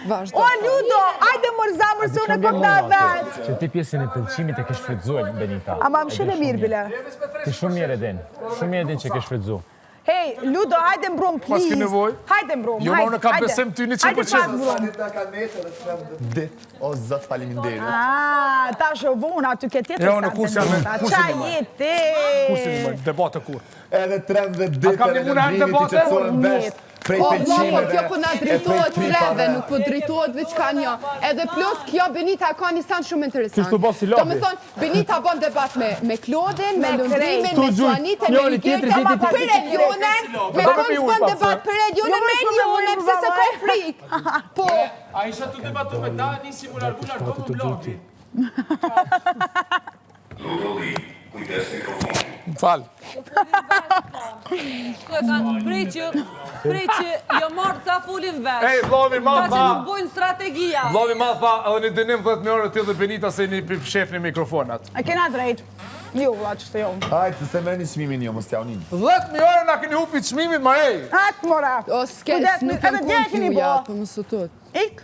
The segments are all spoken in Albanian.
O, Ludo, ajde mërë zamër se unë e kom da vetë. Që ti pjesën e pëlqimit e ke shfrytzuar, Benita. Ama më shile mirë, bile. Ti shumë mirë edin. Shumë mirë edin që ke shfrytzu. Hej, Ludo, hajde mbrum, please. Pas ki nevoj? Hajde mbrum, Jo, unë ka besim ty 100%. Hajde pak mbrum. Dit, o zot faleminderit. Ta shovuna, ty ke tjetër Jo, në kur s'jam me. Qa jeti? Kur si një debate kur? Edhe 13 ditë kam një muna në debate? që të thonë vesh. Prej peqimeve. Kjo po na drejtohet treve, nuk po drejtohet veç ka një. Edhe plus kjo Benita ka një stand shumë interesant. Kështu bo si lobi. Do me thonë, Benita bon debat me Klodin, me Lundrimin, me Suanite, me Ligete, për regionen, me konë bon debat për regionen, me regionen, pëse se ka frikë. Po. A isha të debatu me ta, nisi mu largunar do më blogi. Lodoli, kujdes mikrofon. Falë. Prej që jo marrë ta fulin vesh. Ej, vlovi ma Ta që nuk bojnë strategia. Vlovi ma tha, edhe një dënim 10 me orë të dhe Benita se një shef një mikrofonat. E kena drejt. Jo, vla, që të jo. Hajtë, se me një shmimin jo, mos t'ja unin. 10 me orë na keni hupit shmimit, ma ej. Hajtë, mora. O, s'kes, nuk jem konë t'ju ja, për më sotut. Ik,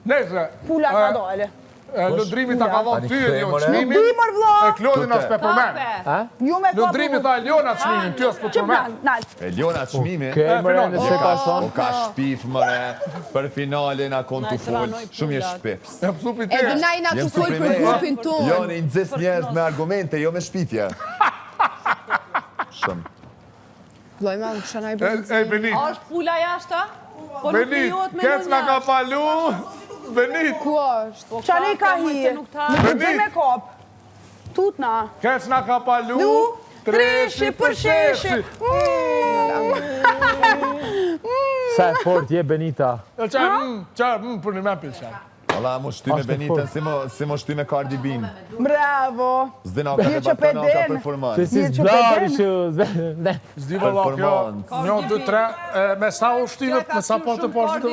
Nese. pula ka dole. Lundrimi ta ka dhonë ty e jo çmimin. Dimër, vla. E Klodin as pe përmen. Ju me Lundrimi tha Eliona çmimin, ty as po Që përmen. plan, nalt. Eliona çmimi. Mëre, se ka thonë. O ka shpif mëre, për finale na kon të fol, shumë je shpif. E pësupi Edhe te. na i na të folë për grupin tonë. Jo, në nxes njerëz me argumente, jo me shpifje. Shumë. Vloj ma, nuk shana i bërë. Ej, Benit. A është pula jashta? Po nuk Benit, krijohet me kec na ka palu. Benit, Ku është? Qani ka hi? Nuk ta... Në këtë me kop. Tutna. kec na ka palu. Treshi për sheshi. Sa e fort je, Benita. Qa, për një me pilqa. Alla, mo shty me Benitën, si mo shty me Cardi B. Bravo. Zdina ka Një që debatona, ka peden. performans. Se si Një që zblari përdem. që... Zdi valla kjo, Performance. 1, 2, 3, me sa u shtimet, me sa po të poshtë të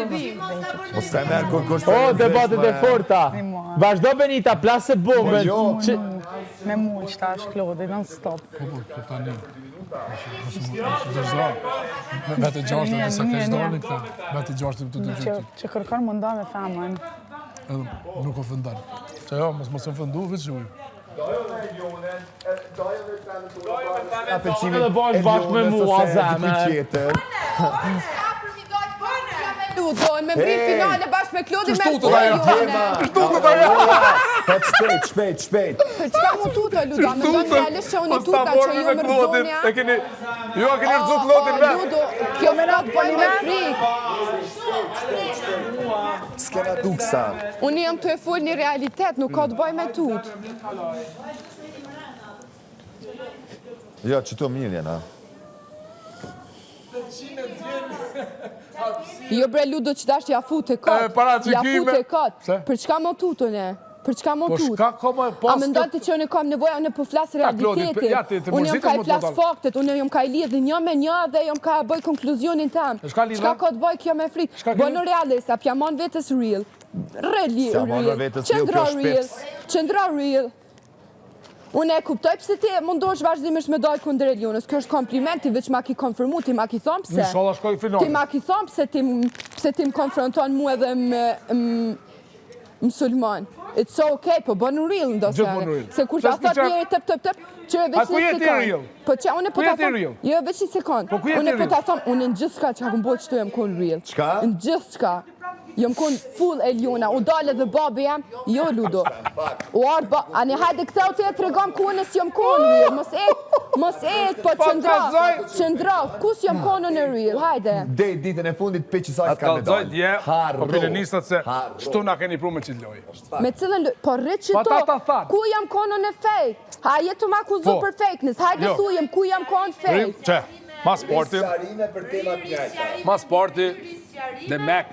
Mos ka merë kur kush O, debatet e forta. Vazhdo, Benita, plasë bomën. Jo. Me mu që ta është Klodi, non stop. Bete gjashtë dhe se kesh doni këta. Bete gjashtë të të gjithë. Që kërkon munda me famën. Nuk ofendan. Që jo, mos ofendu, veç ju. Edhe bash bashkë me mua, zemë. Dojnë me mbrit finale bashkë me Klodin me Shtutë da ja. Shtutë da ja. Shpejt. Për çka mu tuta, Luda? Me do në realisht që unë i tuta që ju më rëzonja. E keni rëzu Klodin me. Ludo, kjo me ratë bëj me frikë. S'kena duksa. Unë jam të e full një realitet, nuk ka të bëj me tut. Jo, që to mirë jena. Jo bre Ludo që dash ja fute kot. para që Ja kime- fute kot. Pse? Për çka më tutune? Për çka më Po tut? shka koma A pas... më ndonë që unë kam nevoja, unë po flas Klodi, realitetin. ja, ti Unë jam mërzitë ka i më flas total. faktet, unë jam ka i lidhë një me një dhe jam ka bëj konkluzionin tam. Shka lidhe? Çka ka të bëj kjo me frikë? Shka Bo lidhe? në realist, a pja mon vetës real. S'ja mon vetës real, Qëndro kjo real. shpips. Qëndro real. Unë e kuptoj pse ti mundosh vazhdimisht me dojtë kundër religionës. Kjo është kompliment, ti veç ma ki konfirmu, ti ma ki thonë pse. Inshallah shkoj finale. Ti ma ki thonë pse ti më konfronton mu edhe musulman. It's okay, po bënë real ndosë. Gjithë bënë real. Se kur Se ta s'ki thot qa- njeri tëp, që e A veç ku një jeti sekund. real? Po që unë po Ku ta jeti thom, real? jo veç një sekund. Po ku jeti Unë po real? ta thom, unë në gjithë shka që kam bërë qëtu jam kon real. Çka? Në gjithë shka. Jam kon full Eliona, u dale dhe babi jam, jo Ludo. U ardë ba, ani hajde këtheu të e të regam ku unë s'jam kon real, mos et, po qëndra, ku s'jam kon në real, hajde. Dej ditën e fundit pe që sa Atë s'ka me kalzoj dje, Harro. opinionistët se shtu na keni pru me qitë lojë. Me cilën, po rrit që Pa ta to, than. ku jam kono në fake? Ha jetu ma akuzu Po. për fakeness, hajde Jo. thujem ku jam kono fake. Që, mas sporti, për temat njajta. mas sporti dhe mek,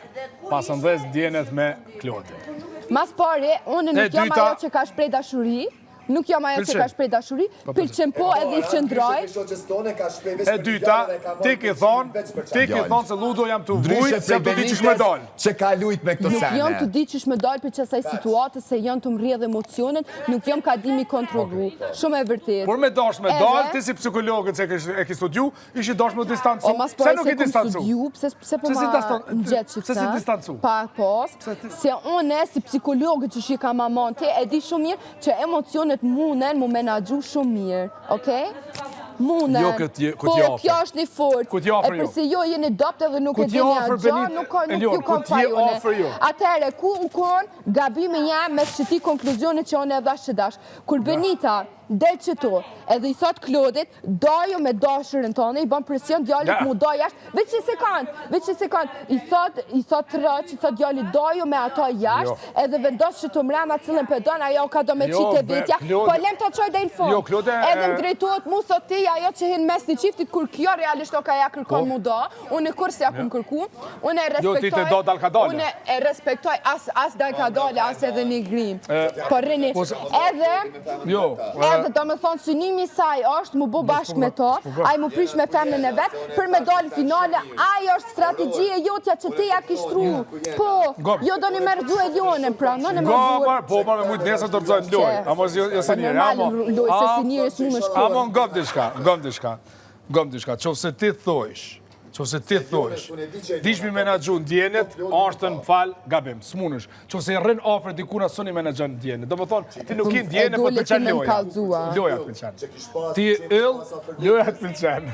pas ndhez djenet me Klodin. Mas pari, unë nuk E jam dyta- ajo që ka shprej dashuri, Nuk jam ajo që ka shprej dashuri, pëlqen po edhe i qëndroj. E dyta, ti ke thonë se Ludo jam të vujt, se të di qësh me dalë. Që ka lujt me këto Nuk sene. jam të di qësh me dalë për qësaj situatës, se janë të mrjedh emocionet, nuk jam ka di mi kontrolu. Shumë e vërtet. Por me dash me dalë, ti si psikologët që e ki studiu, ishi dash me distancu. O mas Se pare nuk se i kum distancu. studiu, pse po Se si ma në gjetë që se si distancu. Pa pos, se une si psikologët që shika mamon ti, e di shumë mirë që emocionet munen mu menagju shumë mirë, okej? Munen, Jo, këtë po t'ja ofër. kjo është një fort, Këtë t'ja ofër e jo. përse jo jeni dopt edhe nuk e Këtë t'ja dini ofër, a gja, Benit, nuk Elior, ju kom këtë t'ja fajune. ofër jo. Atere, ku u kon, gabimi jam me që ti konkluzionit që unë e dhash që dash. Kur Benita del që tu, edhe i thot Klodit, dajo me dashërën tonë, i bën presion djallit mu daj jashtë, veç një sekund, i thot rëq, i thot djallit dajo me ato jashtë, edhe vendos që të mrena cilën pedon, ajo ka do me qitë e vetja, po lem të qoj dhe në fund. Edhe më drejtojt mu thot ti, ajo që hinë mes një qiftit, kur kjo realisht o ka ja kërkon mu do, unë kur se ja kum kërku, unë e respektoj, as dal ka dole, as edhe një grim. Po rrini, edhe do me thonë synimi saj është mu bo bashkë me to, a i mu prish me femnën e vetë, për me dalë finale, ajo është strategjie jotja që ti ja kishtru. Po, jo do një mërgju e ljone, pra, në në mërgjur. Po, ma me mujtë nesër të rëzojnë loj, amo jo se njëri, amo. Loj, se si njëri s'mu me shkollë. Amo ngëm dishka, qofse ti thojsh, dishmi menagju ndjenet, është në fal gabim, s'munësh. Qofse rrin ofër dikuna soni menagjon ndjenet. Do më thonë, ti nuk i ndjenet, po të pëlqen loja. Loja të pëlqen. Ti ill, loja të pëlqen.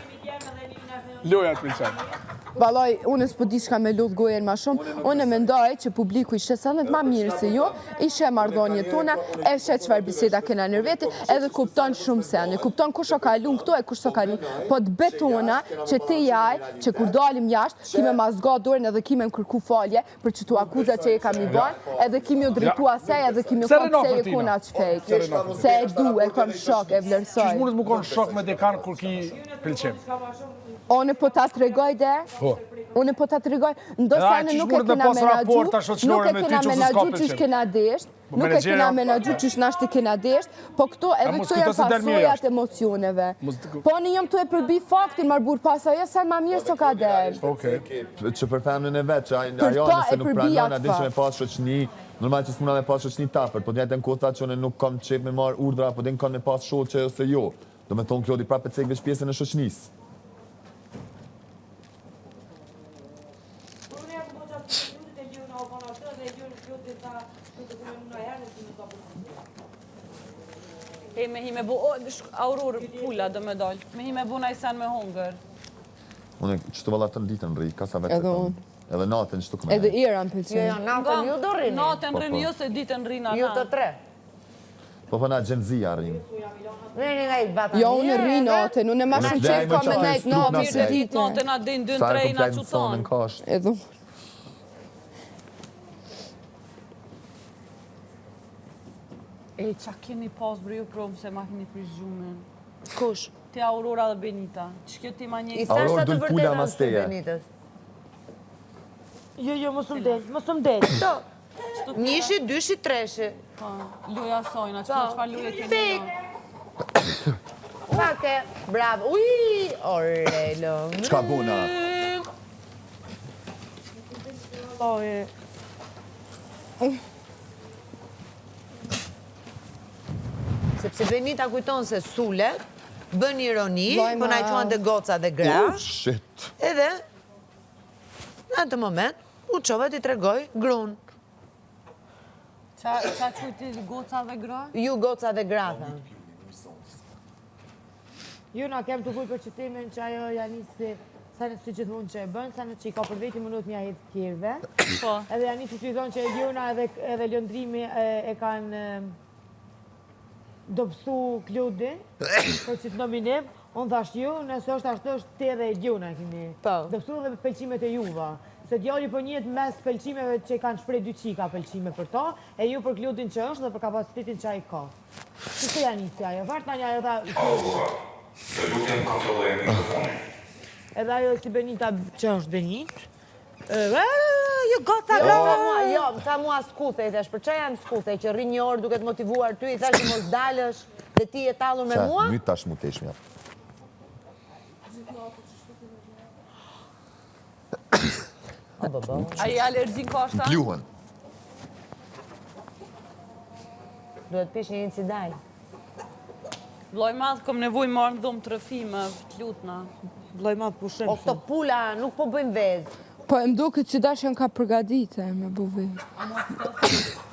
Loja të pëlqen. Valoj, unë s'po di shka me luth gojen ma shumë, unë e mendoj që publiku ishe sa ma mirë se jo, ishe mardhonje tona, e shet qëfar biseda kena nërveti, edhe kupton shumë sene, kupton kush o kalun këto e kush o kalun, po të betona që ti jaj, që kur dalim jashtë, kime ma zga dorën edhe kime më kërku falje, për që tu akuzat që e kam i ban, edhe kime ju dritu asaj, edhe kime ju kom se e kuna që fejk, se e du, e kom shok, e vlerësoj. Qish mundet mu kon shok me dekan kur ki pëlqim? Unë po ta të regoj dhe, unë po ta të regoj, ndosa në nuk e kena menagju, nuk e kena menagju që shkena desht, nuk e kena menagju që shnashti kena desht, po këto edhe këto janë pasojat emocioneve. Po në jëmë të e përbi faktin, marbur pasoja, sa ma mirë së ka desht. Që për femnën e vetë, që ajo nëse nuk pranon, adin që me pas shoqni, normal që s'muna me pas shoqni tapër, po të jetën kohë që unë nuk kam qep me marë urdra, po din kam me pas shoqe ose jo. Do me thonë Klodi prapë të cekve shpjesën e shoqnisë. E me hi me bu, Auror pula do me dollë, me hi me bu na i sen me hongër. Unë që të vallatë në ditën rri, ka sa vetë Edhe unë. Edhe natën që të këmë. Edhe Ira në pëlqen. Natën ju do rrini? Natën rrini jo se ditën rina na. Ju të tre. Po na gjenzia rrinë. Rrini nga i bata. Jo, unë rri natën, unë e ma shumë qef ka me nejt natën se ditën. Natën a din 2-3 na quton. Edhe unë. E, qa keni pas bre ju promë se ma keni prish gjumën? Kush? Ti Aurora dhe Benita. Që kjo ti ma një... Aurora dul pula mas teje. Jo, mos më del. Nishi, dyshi, treshi. Luja sojna, që fa luje keni jo? Fake, bravo. Uj, orelo. Qka buna? Sepse Benita kujton se Sule bën ironi, po na i quan dhe goca dhe gra. Oh, shit. Edhe, në atë moment, u qove t'i tregoj grun. Qa qujti goca dhe gra? Ju goca dhe gra, thënë. Ju na kem të kuj për qëtimin që ajo Janisi, sa në si gjithmonë që e bënë, sa në që i ka për veti mënut mja jetë tjerve. Po. Edhe Janisi që i thonë që e Ljona edhe Lëndrimi e kanë dopsu Kludin, për që të nominim, unë thash ju, nëse është ashtë është te dhe e Ljona keni. Dopsu dhe pëlqimet e juva. Se djali për njët mes pëlqimeve që kanë shprej dy qika pëlqime për to, e ju për Kludin që është dhe për kapacitetin që a i ka. Që se Janisi ajo, fartë në një ajo tha... Të lutem kontrolloj mikrofonin. Edhe ajo si Benita që është Benit. ju goca grava? Jo, më tha mua skute, i thash, për çfarë janë skute, që rri një orë duke të motivuar ty, i thash që mos dalësh dhe ti e tallur me mua? Myt tash mu tesh mja. A i alergjin koshta? Pluhën. Duhet pish një incidaj. Vlloj madh, kom nevoj marrë në dhumë trëfime, të lutna. Vlloj madh pushim. O këto pula nuk po bëjmë vezë. Po e mduket që dashën ka përgadite me buve.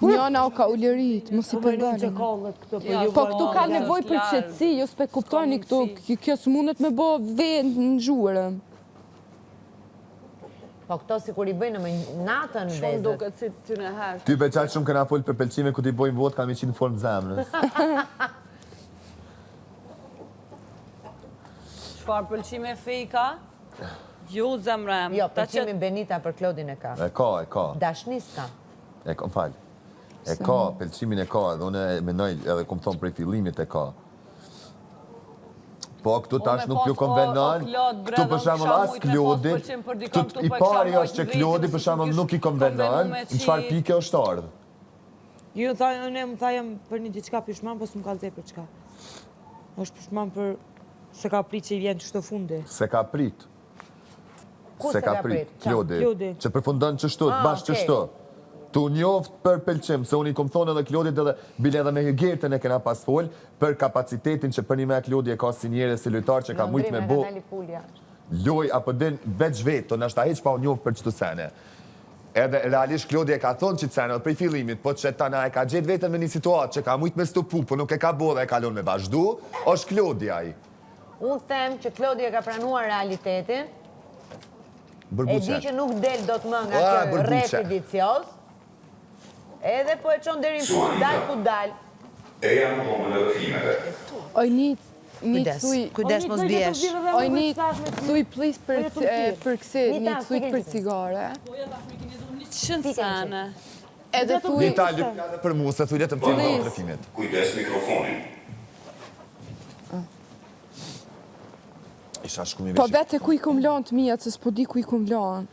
Njona o ka ullerit, mos i përgani. Po këtu ka nevoj për qetësi, jo s'pe kuptoni këtu, kjo s'mundet me bo vend në zhurëm. Po këto si kur i bëjnë me natën Shumë vezët. duket si ty në herë. Ty beqaq shumë këna folë për pelqime, ku t'i bojmë votë, kam i qinë formë zemrës. Çfarë pëlqime fejka? Ju zemrem. Jo, pëlqimin Benita për Klodin e ka. E ka. Dashnis ka. E ka, m'fal. E ka, pelqimin e ka, edhe une menoj, edhe kom thonë prej fillimit e ka. Po, këtu tash nuk ju konvenon, këtu për shembull as Klodit, këtu i pari është që Klodi për shembull nuk i konvenon, në çfarë pike është ardhë. Ju më thajem për një diçka pishman, po s'm ka lëzej për çka. Është pishman për se ka prit që i vjen çdo fundi. Se ka prit. Se ka prit, Klodi. Që përfundon qështu, bashkë qështu. Tu njoft për pelqim, se unë i kom thonë edhe Klodit edhe bile edhe me Gertën e kena pas folë, për kapacitetin që për një me Klodi e ka si njere, si lojtar që ka mujtë me bo. Loj, apo din, veç vetë, të nështë a heq pa unë njoft për qëtu sene. Edhe realisht Klodi e ka thonë qëtë sene, prej fillimit, po që tana e ka gjetë vetën me një situatë që ka mujtë me stopu, po nuk e ka bo dhe e kalon me vazhdu, është Klodi aji. Unë them që Klodi e ka pranuar realitetin, e di që nuk del do të më nga kjo refi vicios, edhe po e qonë deri në fund, dal ku dal. Eja në homën edhe fimeve. Oj, një thuj... Kujdes mos bjesh. Oj, një thuj plis për kësi, një thuj për cigare. Qënë sene? Edhe thuj... Një talë për mu, se thuj letëm të në trefimit. Kujdes mikrofonin. Po vete ku i kom lanë të mijat, se s'po di ku i kom lanë.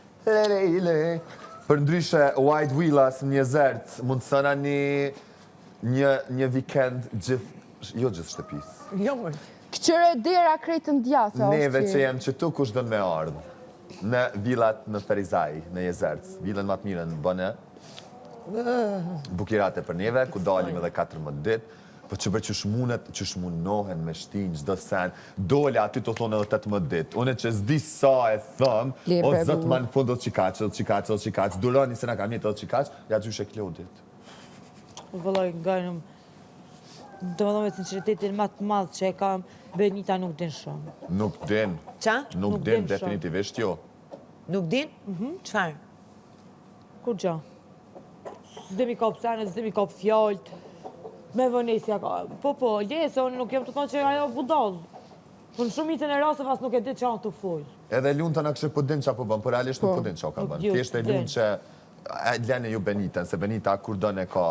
Për ndryshe, White Wheelas një zertë, mund sëna një weekend jo gjithë shtëpis. Jo mërë. Këqëre dera krejtën djatha, është Neve që jem që tu kush dënë me ardhë. Në villat në Ferizaj, në Jezertës. Villën më të mire në bëne. Bukirate për neve, ku dalim edhe 14 ditë. Po që për që shmunohen me shtinjë gjdo sen, dole aty të thonë edhe 18 ditë. Une që zdi sa e thëmë, o zëtë ma në fund dhe qikaq, duroni se nga kam jetë edhe qikaq, ja gjyshe Klodit. Vëlloj, nga nëm, të më dhome sinceritetin ma të madhë që e kam, Benita nuk din shumë. Nuk din. Qa? Nuk din, definitivisht jo. Nuk din? Qfarë? Kur gjo? Zdemi kap sene, zdemi kap fjallët, me vënesja ka. Po, lese, unë nuk jem të thonë që ajo budallë. Unë shumitën e rasëve as nuk e dit që anë të folë. Edhe lunë të në kështë po din që apo bënë, për realisht nuk po din që o ka bënë. Kështë e lunë që lene ju Benitën, se Benita kur dënë e ka...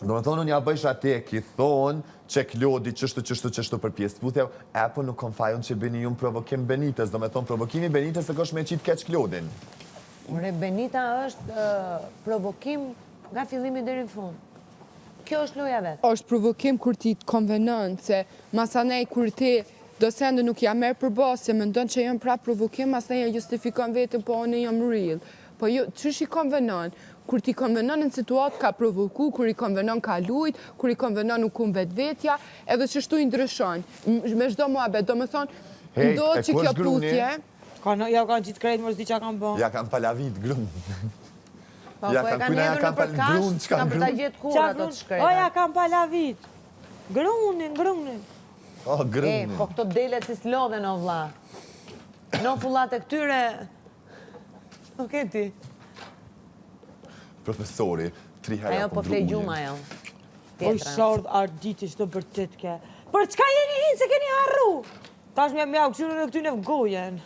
Do me thonë, unë ja bëjsh atje, ki thonë që Klodi qështu për pjesë të puthja, e po nuk kom fajon që bëni ju në provokim Benitës. Do me thonë, provokimi Benitës e kështë me qitë keq Klodin. Ure, Benita është provokim nga fillimi deri në fund. Kjo është loja vetë. është provokim kur ti të konvenon, se masanej kur ti do sende nuk ja merë për basë, se më ndonë që jam pra provokim, masanej ja justifikon vetëm, po unë jam real. Po jo, qësh i konvenon? Kur ti konvenon në situatë ka provoku, kur i konvenon ka lujt, kur i konvenon nuk kun vetvetja, edhe qështu i ndryshon. Me shdo muhabet, do me thonë, ndodhë që kjo putje... Ja kanë qitë krejtë, mërës di që kanë bënë. Ja kanë palavit grunë. Po e kanë hedhur në përkash, kanë për ta gjetë kur ato të shkreta. Ja kanë palavit. Grunin. O, grunin. Po këto delet si s'lodhen o vla. No fullat e këtyre... Ok, ti. Profesori, 3 herë ajo po flej gjuma ajo. O shardë arditi shto për tëtke. Për çka jeni hinë se keni harru? Tash me au këshurën e këtyne vgojen.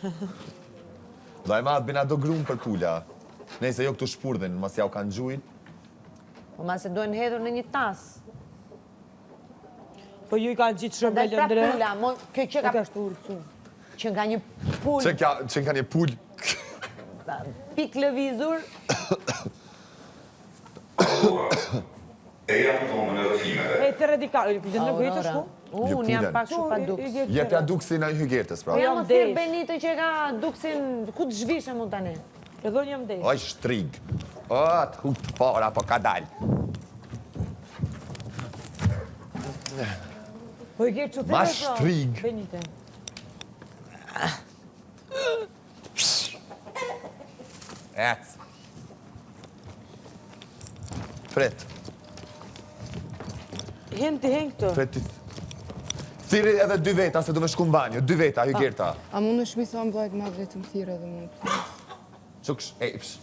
Daj ma atë bina do grunë për pula. Nejse jo këtu shpurdhin, mas ja u kanë gjujnë. Po ma se dojnë hedhur në një tas. Po ju i kanë gjitë shumë e lëndre. Dhe pra pula, kjo që ka... Që nga një pull... Që nga një pull... pik lëvizur. Eja në dhomën e rëfimeve. E të radikal, këtë në gëjtë shku? Unë jam pak shumë pa duks. Jepja duksin e hygertës, pra. Jam më thirë Benito që ka duksin, ku të zhvishe mund tani? E dhënë jam dejtë. Oj, shtrig. O, të hupë para, po ka dalë. Po i gjerë që të Ma shtrig. Benite. Ec. Fret. Hen të hen këtë. Fretit. Thiri edhe 2 veta, se du me shku në banjo. 2 veta, hygerta. A mund është mi thonë bëjt ma vetëm thire dhe mund. Quksh, ejpsh.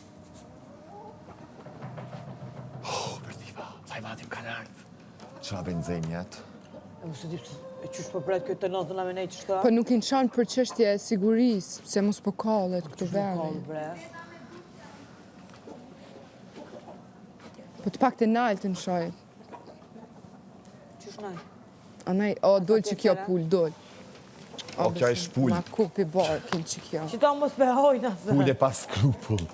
Oh, përdiva, saj matim kanë ardhë. Qa benzenjet? E mu se di pëse e qysh për bret këtë të natën a me nejtë qëta? Po nuk i në qanë për qështje e sigurisë, se mos po kallet këtu veri. Po të pak të nalë të në shaj. Qysh najtë? A nej, o, dojnë që kjo pull, dojnë. O, kja e shpull. Ma kupi barë, kënë që kjo. Që ta mos me hojnë asë. Pull e pas skrupull.